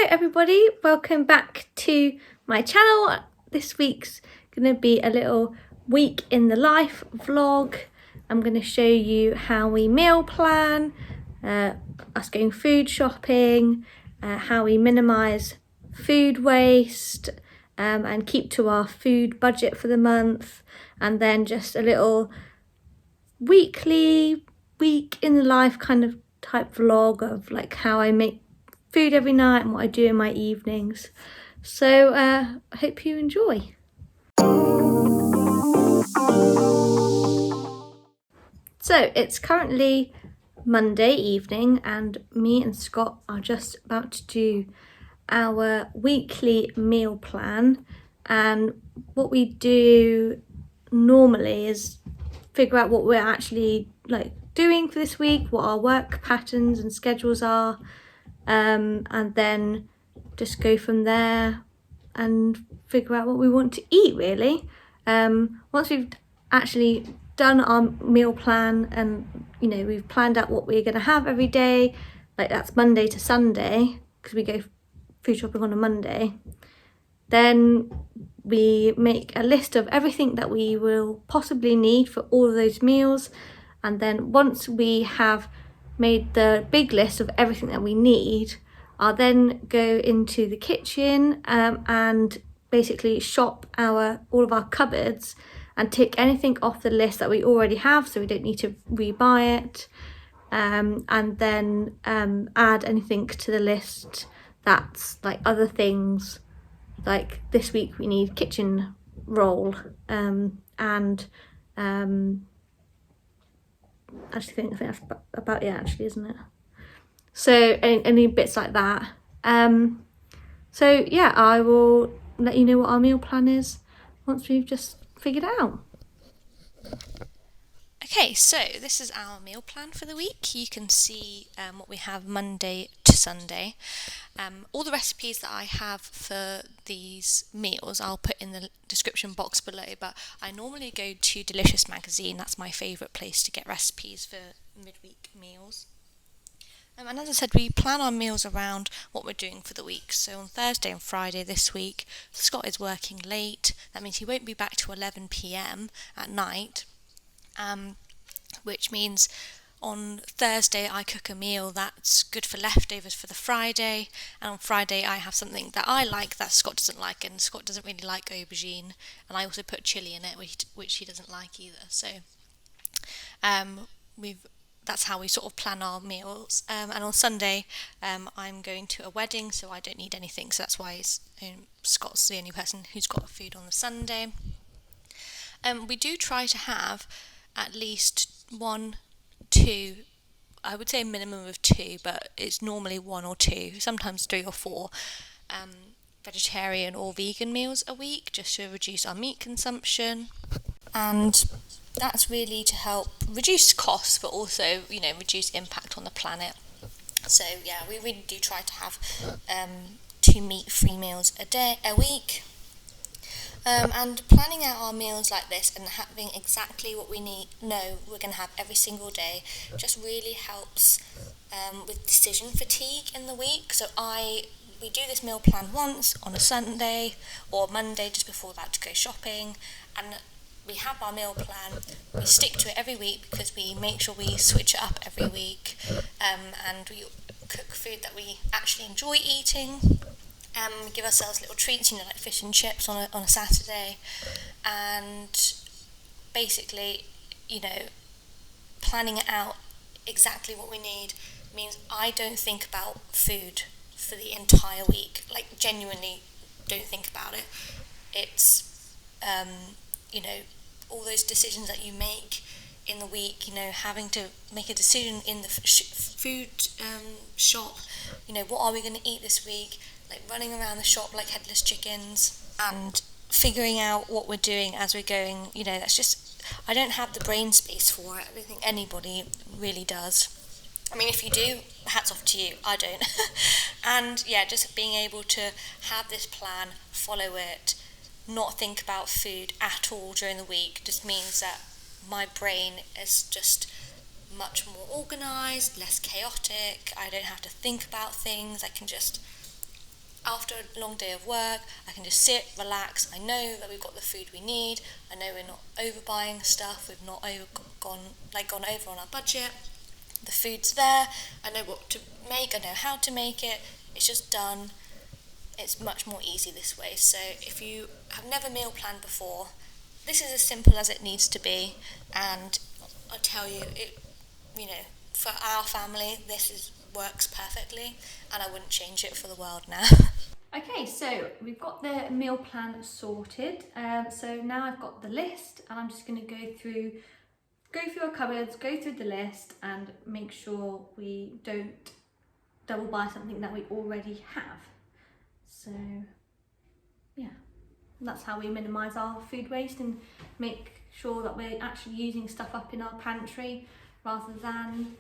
everybody, welcome back to my channel. This week's going to be a little week in the life vlog. I'm going to show you how we meal plan, us going food shopping, how we minimise food waste and keep to our food budget for the month, and then just a little weekly week in the life kind of type vlog of like how I make food every night and what I do in my evenings. So I hope you enjoy. So it's currently Monday evening and me and Scott are just about to do our weekly meal plan, and what we do normally is figure out what we're actually like doing for this week, what our work patterns and schedules are, and then just go from there and figure out what we want to eat really. Once we've actually done our meal plan and we've planned out what we're going to have every day, like that's Monday to Sunday because we go food shopping on a Monday, then we make a list of everything that we will possibly need for all of those meals. And then once we have made the big list of everything that we need, I'll then go into the kitchen and basically shop all of our cupboards and tick anything off the list that we already have, so we don't need to rebuy it, and then add anything to the list that's like other things. Like this week we need kitchen roll and I think that's about it actually, isn't it? So any bits like that. So yeah, I will let you know what our meal plan is once we've just figured it out. Okay, so this is our meal plan for the week. You can see what we have Monday to Sunday. All the recipes that I have for these meals I'll put in the description box below, but I normally go to Delicious Magazine. That's my favourite place to get recipes for midweek meals. And as I said, we plan our meals around what we're doing for the week. So on Thursday and Friday this week, Scott is working late. That means he won't be back till 11 p.m. at night. Which means on Thursday I cook a meal that's good for leftovers for the Friday, and on Friday I have something that I like that Scott doesn't like, and Scott doesn't really like aubergine, and I also put chilli in it, which he doesn't like either. So that's how we sort of plan our meals. And on Sunday I'm going to a wedding, so I don't need anything, so that's why Scott's the only person who's got food on the Sunday. We do try to have at least 1, 2, I would say a minimum of 2, but it's normally 1 or 2, sometimes 3 or 4 vegetarian or vegan meals a week, just to reduce our meat consumption. And that's really to help reduce costs, but also reduce impact on the planet. So yeah, we really do try to have 2 meat-free meals a week. And planning out our meals like this and having exactly what we we're going to have every single day just really helps with decision fatigue in the week. So we do this meal plan once on a Sunday or Monday just before we're about to go shopping, and we have our meal plan. We stick to it every week because we make sure we switch it up every week, and we cook food that we actually enjoy eating. We give ourselves little treats, like fish and chips on a Saturday, and basically, planning it out exactly what we need means I don't think about food for the entire week. Like genuinely, don't think about it. It's all those decisions that you make in the week. Having to make a decision in the food shop. What are we going to eat this week? Like running around the shop like headless chickens and figuring out what we're doing as we're going. That's just, I don't have the brain space for it. I don't think anybody really does. I mean, if you do, hats off to you. I don't. And yeah, just being able to have this plan, follow it, not think about food at all during the week just means that my brain is just much more organised, less chaotic. I don't have to think about things. I can just after a long day of work, I can just sit, relax. I know that we've got the food we need. I know we're not overbuying stuff. We've not gone over on our budget. The food's there. I know what to make. I know how to make it. It's just done. It's much more easy this way. So if you have never meal planned before, this is as simple as it needs to be. And I tell you, for our family, works perfectly, and I wouldn't change it for the world now. Okay, so we've got the meal plan sorted. So now I've got the list, and I'm just going to go through our cupboards, go through the list, and make sure we don't double buy something that we already have. So yeah, that's how we minimise our food waste and make sure that we're actually using stuff up in our pantry rather than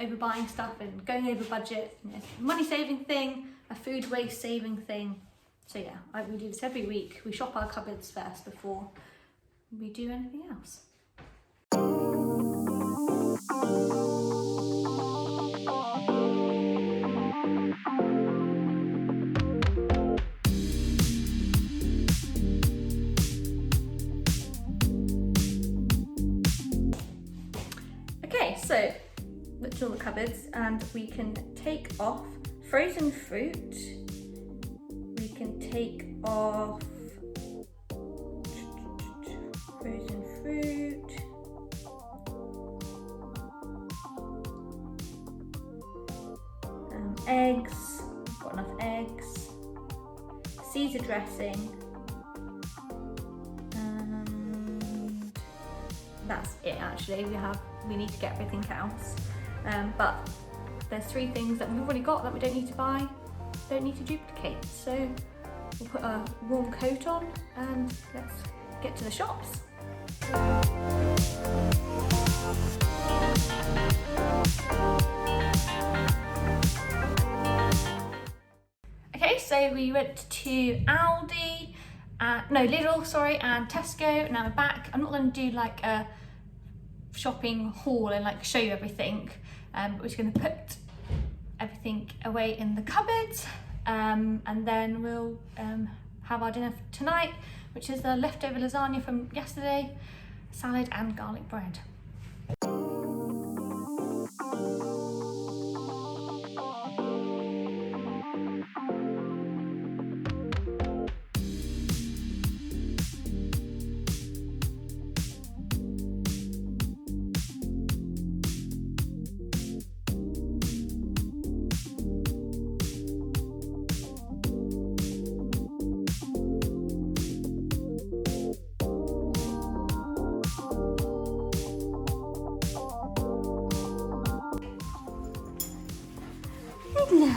overbuying stuff and going over budget. Money saving thing, a food waste saving thing. So yeah, we do this every week. We shop our cupboards first before we do anything else. Okay, so look at all the cupboards, and we can take off frozen fruit. We can take off frozen fruit. Eggs, got enough eggs. Caesar dressing. And that's it actually. We need to get everything else. But there's 3 things that we've already got that we don't need to buy, don't need to duplicate. So we'll put a warm coat on and let's get to the shops. Okay, so we went to Lidl, sorry, and Tesco. Now we're back. I'm not going to do like a shopping haul and like show you everything. We're just going to put everything away in the cupboards, and then we'll have our dinner for tonight, which is the leftover lasagna from yesterday, salad and garlic bread.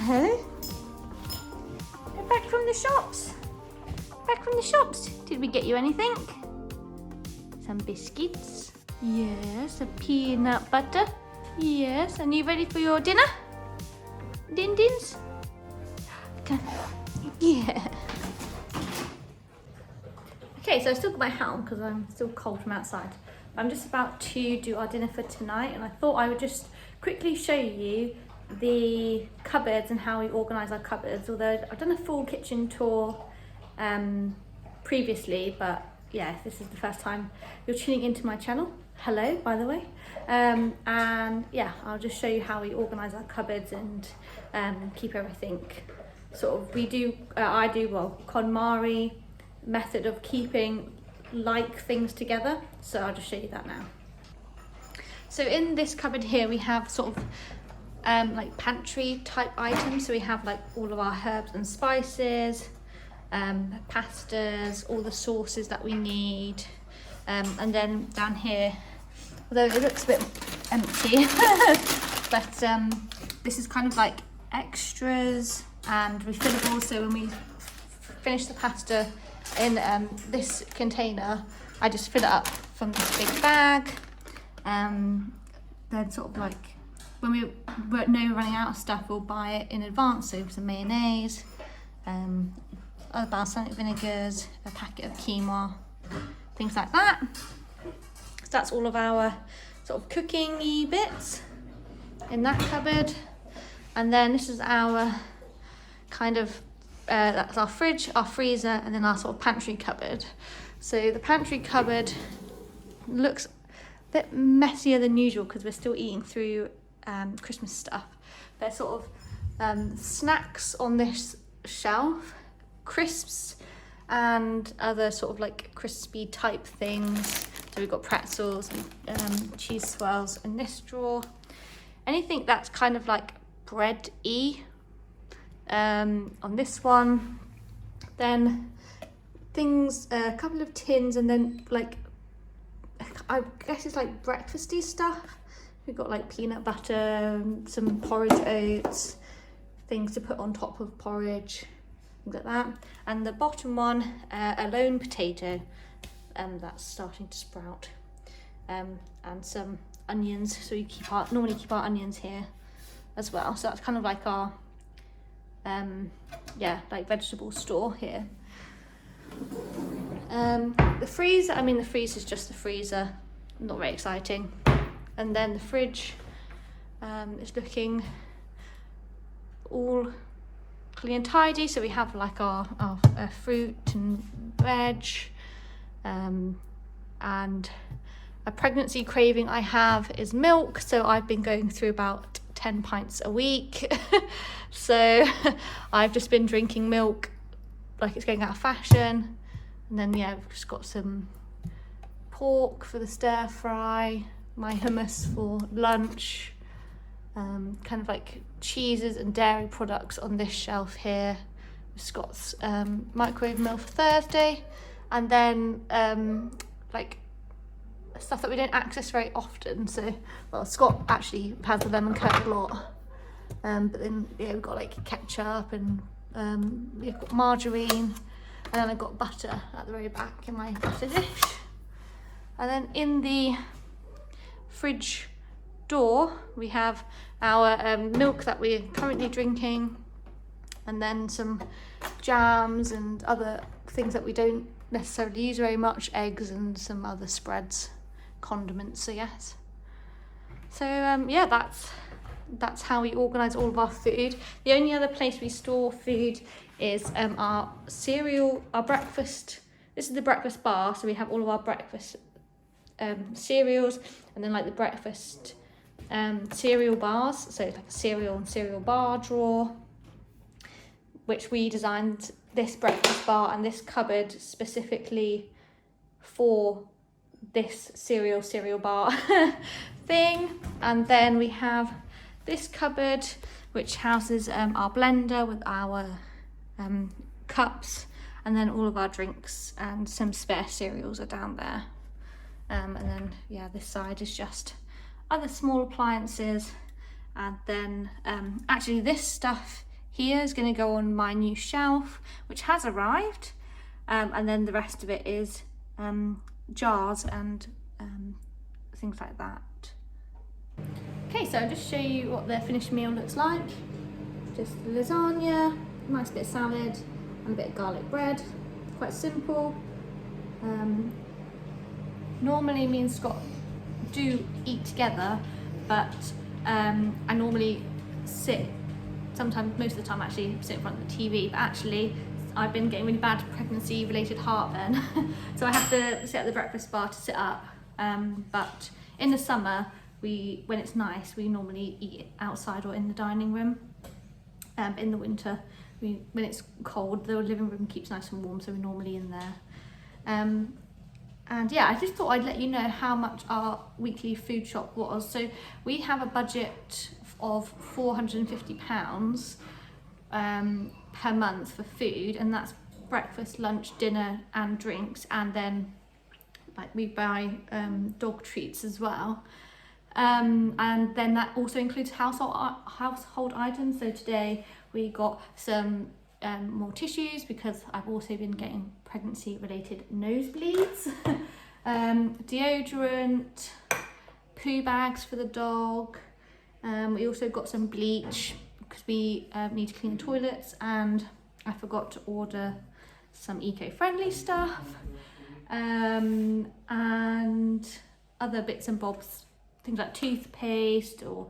Hello. We're back from the shops. Did we get you anything? Some biscuits. Yes, a peanut butter. Yes, and you ready for your dinner? Din-dins? Yeah. Okay, so I still got my hat on because I'm still cold from outside. I'm just about to do our dinner for tonight, and I thought I would just quickly show you the cupboards and how we organise our cupboards, although I've done a full kitchen tour previously, but yeah, if this is the first time you're tuning into my channel, hello by the way, and yeah, I'll just show you how we organise our cupboards and keep everything sort of, I do KonMari method of keeping like things together, so I'll just show you that now. So in this cupboard here we have sort of like pantry type items. So we have like all of our herbs and spices, pastas, all the sauces that we need, and then down here, although it looks a bit empty, but this is kind of like extras and refillables. So when we finish the pasta in this container, I just fill it up from this big bag. Then sort of like when we know we're running out of stuff, we'll buy it in advance. So some mayonnaise, other balsamic vinegars, a packet of quinoa, things like that. So that's all of our sort of cooking-y bits in that cupboard. And then this is our kind of, that's our fridge, our freezer, and then our sort of pantry cupboard. So the pantry cupboard looks a bit messier than usual because we're still eating through Christmas stuff. There's sort of snacks on this shelf, crisps, and other sort of like crispy type things. So we've got pretzels and cheese swirls in this drawer. Anything that's kind of like bread-y on this one. Then things, a couple of tins, and then like, I guess it's like breakfasty stuff. We've got like peanut butter, some porridge oats, things to put on top of porridge, things like that. And the bottom one, a lone potato that's starting to sprout, and some onions. So we normally keep our onions here as well. So that's kind of like our like vegetable store here. The freezer, the freezer's just the freezer, not very exciting. And then the fridge is looking all clean and tidy. So we have like our fruit and veg, and a pregnancy craving I have is milk. So I've been going through about 10 pints a week. So I've just been drinking milk like it's going out of fashion. And then we've just got some pork for the stir fry, my hummus for lunch, kind of like cheeses and dairy products on this shelf here. Scott's microwave meal for Thursday, and then like stuff that we don't access very often. So, well, Scott actually has the lemon curd a lot, but then we've got like ketchup and we've got margarine, and then I've got butter at the very back in my butter dish. And then in the fridge door we have our milk that we're currently drinking, and then some jams and other things that we don't necessarily use very much, eggs and some other spreads, condiments, so yes. So that's how we organise all of our food. The only other place we store food is our cereal, our breakfast. This is the breakfast bar, so we have all of our breakfast cereals, and then like the breakfast cereal bars, so like a cereal and cereal bar drawer, which we designed this breakfast bar and this cupboard specifically for this cereal bar thing. And then we have this cupboard which houses our blender with our cups, and then all of our drinks and some spare cereals are down there. And then this side is just other small appliances. And then actually this stuff here is going to go on my new shelf, which has arrived, and then the rest of it is jars and things like that. Okay, so I'll just show you what the finished meal looks like. Just lasagna, nice bit of salad, and a bit of garlic bread. Quite simple. Normally me and Scott do eat together, but I normally sit, sometimes, most of the time actually, sit in front of the TV, but actually I've been getting really bad pregnancy related heartburn so I have to sit at the breakfast bar to sit up, but in the summer, when it's nice, we normally eat outside or in the dining room. In the winter, when it's cold, the living room keeps nice and warm, so we're normally in there. And I just thought I'd let you know how much our weekly food shop was. So we have a budget of £450 per month for food, and that's breakfast, lunch, dinner and drinks, and then like we buy dog treats as well. And then that also includes household items. So today we got some more tissues because I've also been getting pregnancy related nosebleeds, deodorant, poo bags for the dog. We also got some bleach because we need to clean the toilets, and I forgot to order some eco-friendly stuff, and other bits and bobs, things like toothpaste or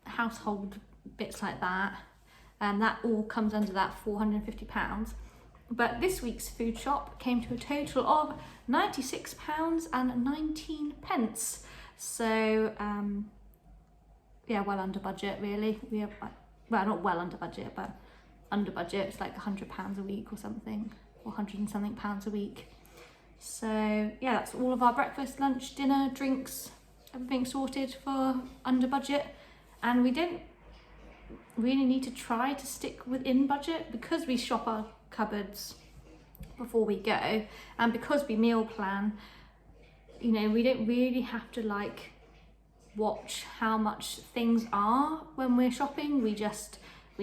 household bits like that. And that all comes under that £450. But this week's food shop came to a total of £96.19. So yeah, well under budget really. We have, well, not well under budget, but under budget. It's like £100 a week or something, or 100 and something pounds a week. So yeah, that's all of our breakfast, lunch, dinner, drinks, everything sorted for under budget. And we don't really need to try to stick within budget because we shop our cupboards before we go, and because we meal plan, you know, we don't really have to like watch how much things are when we're shopping. We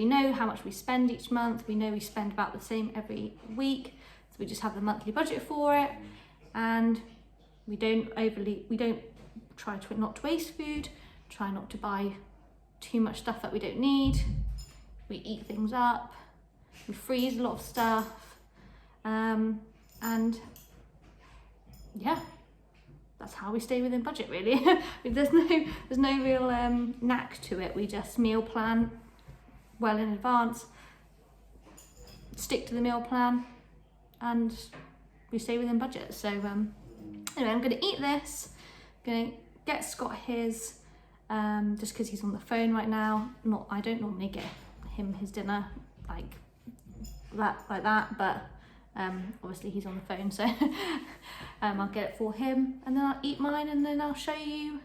know how much we spend each month. We know we spend about the same every week, so we just have the monthly budget for it, and we don't try to not to waste food, try not to buy too much stuff that we don't need. We eat things up, we freeze a lot of stuff, and yeah, that's how we stay within budget really. there's no real knack to it. We just meal plan well in advance, stick to the meal plan, and we stay within budget. So anyway, I'm going to eat this, going to get Scott his, just because he's on the phone right now. I don't normally get him his dinner like that, but obviously he's on the phone, so I'll get it for him, and then I'll eat mine, and then I'll show you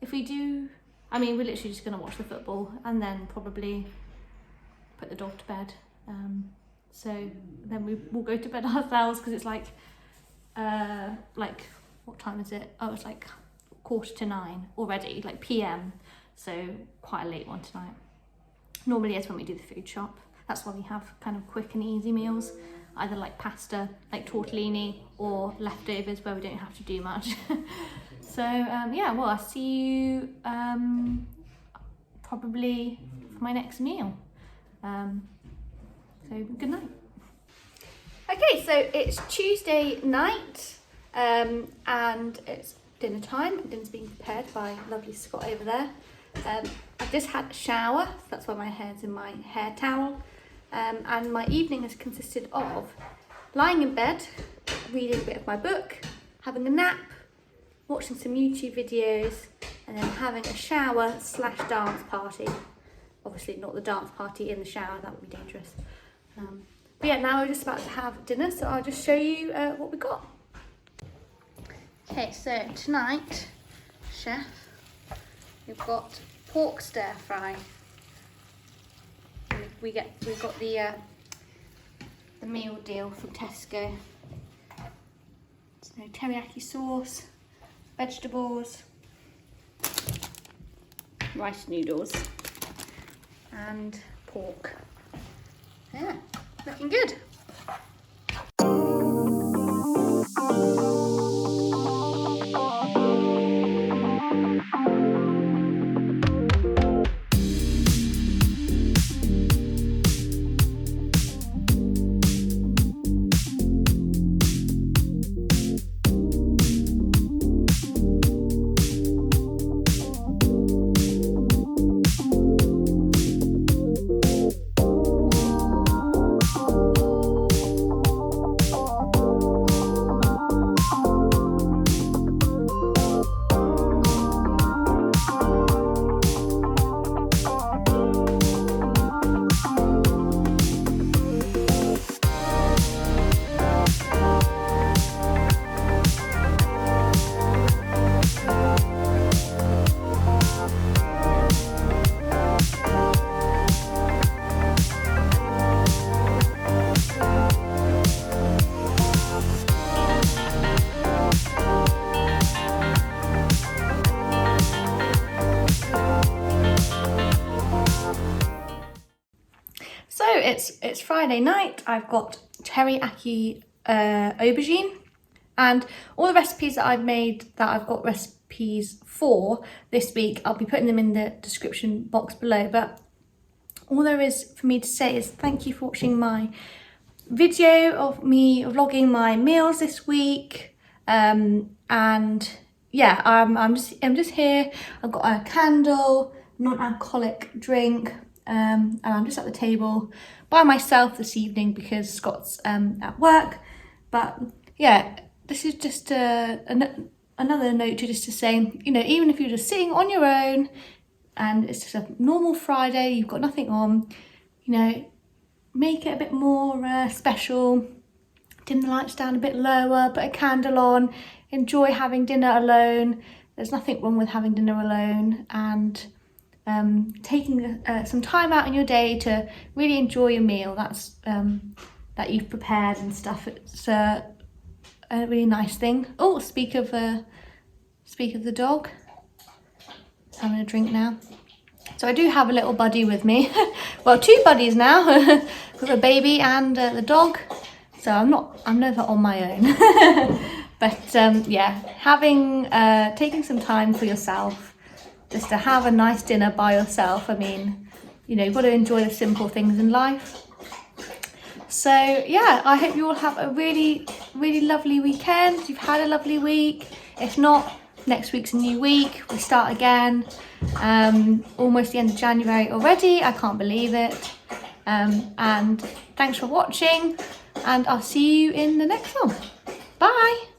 if we do. I mean, we're literally just going to watch the football and then probably put the dog to bed. So then we'll go to bed ourselves, because it's like what time is it? Oh, it's like 9:15 already, like PM. So quite a late one tonight. Normally it's when we do the food shop. That's why we have kind of quick and easy meals, either like pasta, like tortellini, or leftovers where we don't have to do much. So yeah, well, I'll see you probably for my next meal. So good night. Okay, so it's Tuesday night, and it's dinner time. Dinner's being prepared by lovely Scott over there. I've just had a shower, so that's why my hair's in my hair towel. And my evening has consisted of lying in bed, reading a bit of my book, having a nap, watching some YouTube videos, and then having a shower/dance party. Obviously not the dance party in the shower, that would be dangerous. But yeah, now we're just about to have dinner, so I'll just show you what we got. Okay, so tonight, chef, we've got pork stir fry. We've got the meal deal from Tesco. So teriyaki sauce, vegetables, rice noodles, and pork. Yeah, looking good. It's Friday night. I've got teriyaki aubergine, and all the recipes that I've made, that I've got recipes for this week, I'll be putting them in the description box below. But all there is for me to say is thank you for watching my video of me vlogging my meals this week. And yeah, I'm just here. I've got a candle, non-alcoholic drink, and I'm just at the table by myself this evening because Scott's at work. But yeah, this is just another note to say, you know, even if you're just sitting on your own and it's just a normal Friday, you've got nothing on, you know, make it a bit more special. Dim the lights down a bit lower, put a candle on, enjoy having dinner alone. There's nothing wrong with having dinner alone, and taking some time out in your day to really enjoy your meal that's that you've prepared and stuff. It's a really nice thing. Oh, speak of the dog, having a drink now. So I do have a little buddy with me. Well, 2 buddies now, with a baby and the dog. So I'm never on my own. But yeah, taking some time for yourself, just to have a nice dinner by yourself. I mean, you know, you've got to enjoy the simple things in life. So yeah, I hope you all have a really, really lovely weekend. You've had a lovely week. If not, next week's a new week. We start again. Almost the end of January already. I can't believe it. And thanks for watching, and I'll see you in the next one. Bye.